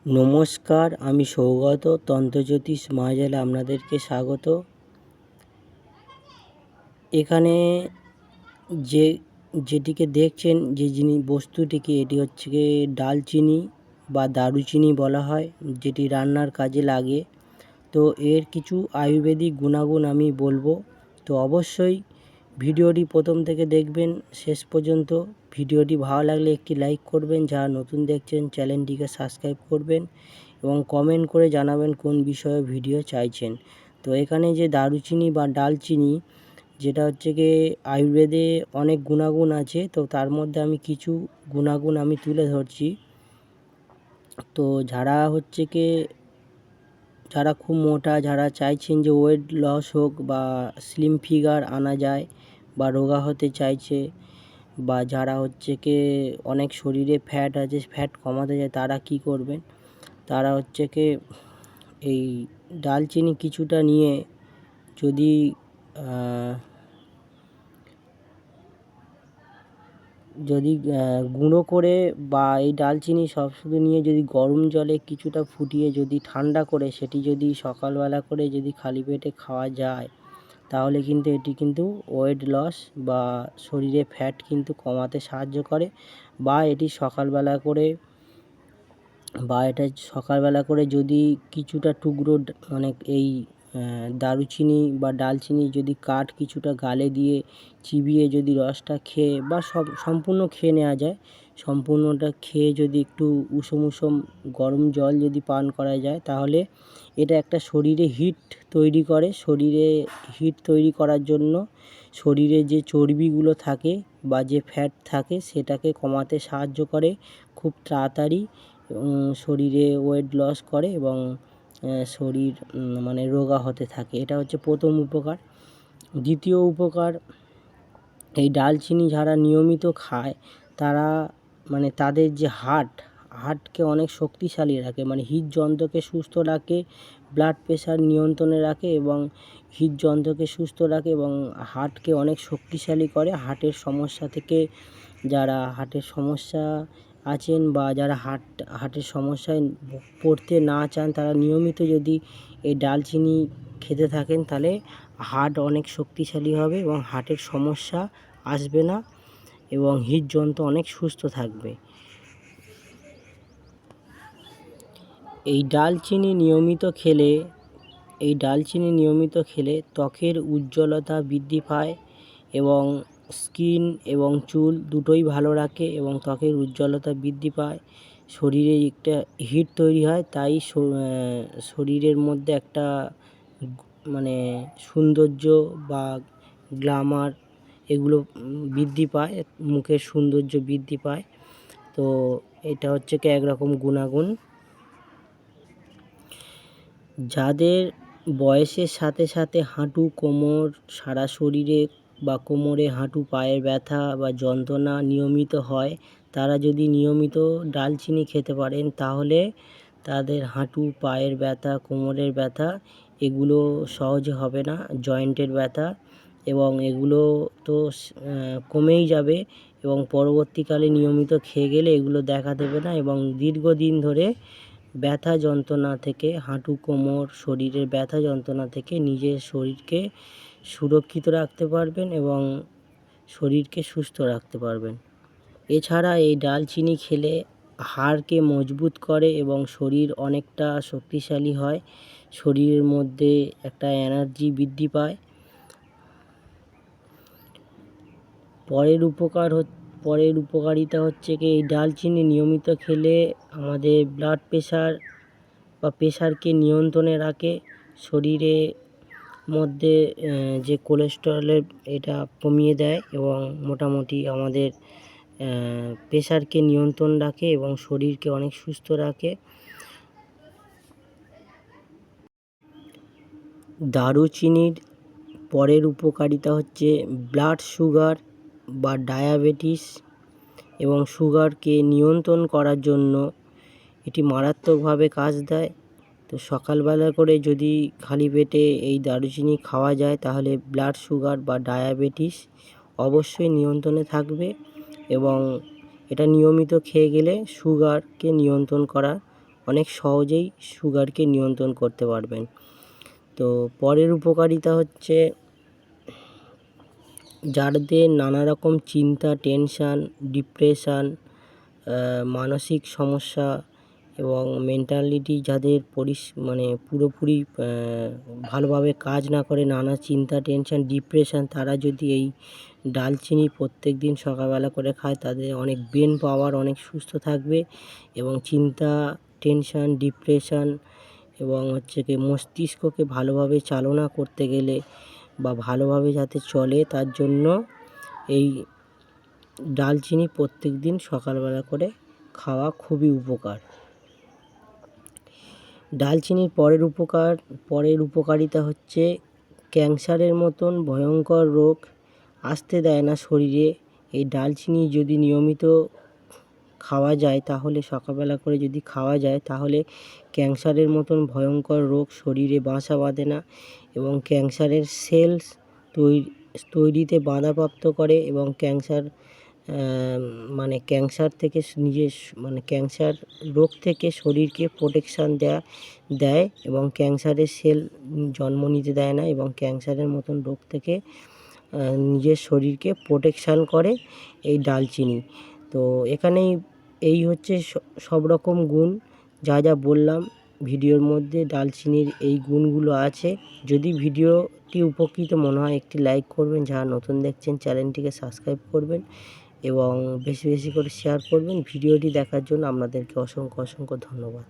নমস্কার, আমি সৌগত তন্ত্রজ্যোতিষ মায়াজালে আপনাদেরকে স্বাগত। এখানে যে যেটিকে দেখছেন, যে বস্তুটিকে, এটি হচ্ছে গিয়ে ডালচিনি বা দারুচিনি বলা হয়, যেটি রান্নার কাজে লাগে। তো এর কিছু আয়ুর্বেদিক গুণাগুণ আমি বলবো। তো অবশ্যই ভিডিওটি প্রথম থেকে দেখবেন শেষ পর্যন্ত। ভিডিওটি ভালো লাগলে একটি লাইক করবেন, যারা নতুন দেখছেন চ্যানেলটিকে সাবস্ক্রাইব করবেন এবং কমেন্ট করে জানাবেন কোন বিষয়ে ভিডিও চাইছেন। তো এখানে যে দারুচিনি বা ডালচিনি, যেটা হচ্ছে গিয়ে আয়ুর্বেদে অনেক গুণাগুণ আছে, তো তার মধ্যে আমি কিছু গুণাগুণ আমি তুলে ধরছি। তো যারা খুব মোটা, যারা চাইছেন যে ওয়েট লস হোক বা স্লিম ফিগার আনা যায়, বা রোগা হতে চাইছে, বা যারা অনেক শরীরে ফ্যাট আছে, ফ্যাট কমাতে যায়, তারা কি করবেন? তারা এই ডালচিনি কিছুটা নিয়ে যদি গুঁড়ো করে, বা এই ডালচিনি শুধু নিয়ে যদি গরম জলে কিছুটা ফুটিয়ে যদি ঠান্ডা করে সেটি যদি সকালবেলা করে যদি খালি পেটে খাওয়া যায়, তাহলে কিন্তু এটি কিন্তু ওয়েট লস বা শরীরে ফ্যাট কিন্তু কমাতে সাহায্য করে। বা এটি সকালবেলা করে যদি কিছুটা টুকরো এই দারুচিনি বা ডালচিনি যদি কিছুটা গালে দিয়ে চিবিয়ে যদি রসটা খেয়ে, বা সম্পূর্ণ খেয়ে নেওয়া যায়, সম্পূর্ণটা খেয়ে যদি একটু উষুম গরম জল যদি পান করা যায়, তাহলে এটা একটা শরীরে হিট তৈরি করে। শরীরে হিট তৈরি করার জন্য শরীরে যে চর্বিগুলো থাকে বা যে ফ্যাট থাকে, সেটাকে কমাতে সাহায্য করে খুব তাড়াতাড়ি। শরীরে ওয়েট লস করে এবং শরীর রোগা হতে থাকে। এটা হচ্ছে প্রথম উপকার। দ্বিতীয় উপকার, এই ডালচিনি যারা নিয়মিত খায়, তারা তাদের যে হার্টকে অনেক শক্তিশালী রাখে, হৃদযন্ত্রকে সুস্থ রাখে, ব্লাড প্রেশার নিয়ন্ত্রণে রাখে এবং হৃদযন্ত্রকে সুস্থ রাখে এবং হার্টকে অনেক শক্তিশালী করে। যারা হার্টের সমস্যা আছেন, বা যারা হার্টের সমস্যায় পড়তে না চান, তারা নিয়মিত যদি এই ডালচিনি খেতে থাকেন, তাহলে হার্ট অনেক শক্তিশালী হবে এবং হার্টের সমস্যা আসবে না এবং হৃদযন্ত্র অনেক সুস্থ থাকবে। এই ডালচিনি নিয়মিত খেলে ত্বকের উজ্জ্বলতা বৃদ্ধি পায় এবং স্কিন এবং চুল দুটোই ভালো রাখে এবং ত্বকের উজ্জ্বলতা বৃদ্ধি পায়। শরীরে একটা হিট তৈরি হয়, তাই শরীরের মধ্যে একটা সৌন্দর্য বা গ্ল্যামার এগুলো বৃদ্ধি পায়, মুখের সৌন্দর্য বৃদ্ধি পায়। তো এটা হচ্ছে একরকম গুণাগুণ। যাদের বয়সের সাথে সাথে হাঁটু, কোমর, সারা শরীরে বা কোমরে, হাঁটু, পায়ের ব্যথা বা যন্ত্রণা নিয়মিত হয়, তারা যদি নিয়মিত ডালচিনি খেতে পারেন, তাহলে তাদের হাঁটু, পায়ের ব্যথা, কোমরের ব্যথা এগুলো সহজে হবে না, জয়েন্টের ব্যথা, এবং এগুলো তো কমেই যাবে এবং পরবর্তীকালে নিয়মিত খেয়ে গেলে এগুলো দেখা দেবে না এবং দীর্ঘদিন ধরে ব্যথা যন্ত্রণা থেকে, হাঁটু, কোমর, শরীরের ব্যথা যন্ত্রণা থেকে নিজের শরীরকে সুরক্ষিত রাখতে পারবেন এবং শরীরকে সুস্থ রাখতে পারবেন। এছাড়া এই ডালচিনি খেলে হাড়কে মজবুত করে এবং শরীর অনেকটা শক্তিশালী হয়, শরীরের মধ্যে একটা এনার্জি বৃদ্ধি পায়। পরের উপকারিতা হচ্ছে কি, এই ডালচিনি নিয়মিত খেলে আমাদের ব্লাড প্রেশার বা প্রেশারকে নিয়ন্ত্রণে রাখে, শরীরে মধ্যে যে কোলেস্টেরলের এটা কমিয়ে দেয় এবং মোটামুটি আমাদের প্রেশারকে নিয়ন্ত্রণ রাখে এবং শরীরকে অনেক সুস্থ রাখে। দারুচিনির পরের উপকারিতা হচ্ছে ব্লাড সুগার বা ডায়াবেটিস এবং সুগারকে নিয়ন্ত্রণ করার জন্য এটি মারাত্মকভাবে কাজ দেয়। তো সকালবেলা করে যদি খালি পেটে এই দারুচিনি খাওয়া যায়, তাহলে ব্লাড সুগার বা ডায়াবেটিস অবশ্যই নিয়ন্ত্রণে থাকবে এবং এটা নিয়মিত খেয়ে গেলে সুগারকে নিয়ন্ত্রণ করা অনেক সহজেই সুগারকে নিয়ন্ত্রণ করতে পারবেন। তো পরের উপকারিতা হচ্ছে যাদের নানা রকম চিন্তা, টেনশান, ডিপ্রেশান, মানসিক সমস্যা এবং মেন্টালিটি যাদের পুরোপুরি ভালোভাবে কাজ না করে, নানা চিন্তা, টেনশান, ডিপ্রেশান, তারা যদি এই ডালচিনি প্রত্যেক দিন সকালবেলা করে খায়, তাদের অনেক ব্রেন পাওয়ার অনেক সুস্থ থাকবে এবং চিন্তা, টেনশান, ডিপ্রেশান এবং হচ্ছে কি মস্তিষ্ককে ভালোভাবে চালনা করতে গেলে বা ভালোভাবে যাতে চলে, তার জন্য এই ডালচিনি প্রত্যেক দিন সকালবেলা করে খাওয়া খুবই উপকার। ডালচিনির পরের উপকারিতা হচ্ছে ক্যান্সারের মতন ভয়ঙ্কর রোগ আসতে দেয় না শরীরে। এই ডালচিনি যদি নিয়মিত খাওয়া যায়, তাহলে সকালবেলা করে যদি খাওয়া যায়, তাহলে ক্যান্সারের মতন ভয়ঙ্কর রোগ শরীরে বাসা বাঁধে না এবং ক্যান্সারের সেলস তৈরিতে বাধাপ্রাপ্ত করে এবং ক্যান্সার ক্যান্সার রোগ থেকে শরীরকে প্রোটেকশান দেয় এবং ক্যান্সারের সেল জন্ম নিতে দেয় না এবং ক্যান্সারের মতন রোগ থেকে নিজের শরীরকে প্রোটেকশান করে এই ডালচিনি। তো এখানেই এই হচ্ছে সব রকম গুণ যা বললাম ভিডিওর মধ্যে, ডালচিনির এই গুণগুলো আছে। যদি ভিডিওটি উপকৃত মনে হয়, একটি লাইক করবেন, যারা নতুন দেখছেন চ্যানেলটিকে সাবস্ক্রাইব করবেন এবং বেশি বেশি করে শেয়ার করবেন। ভিডিওটি দেখার জন্য আপনাদেরকে অসংখ্য ধন্যবাদ।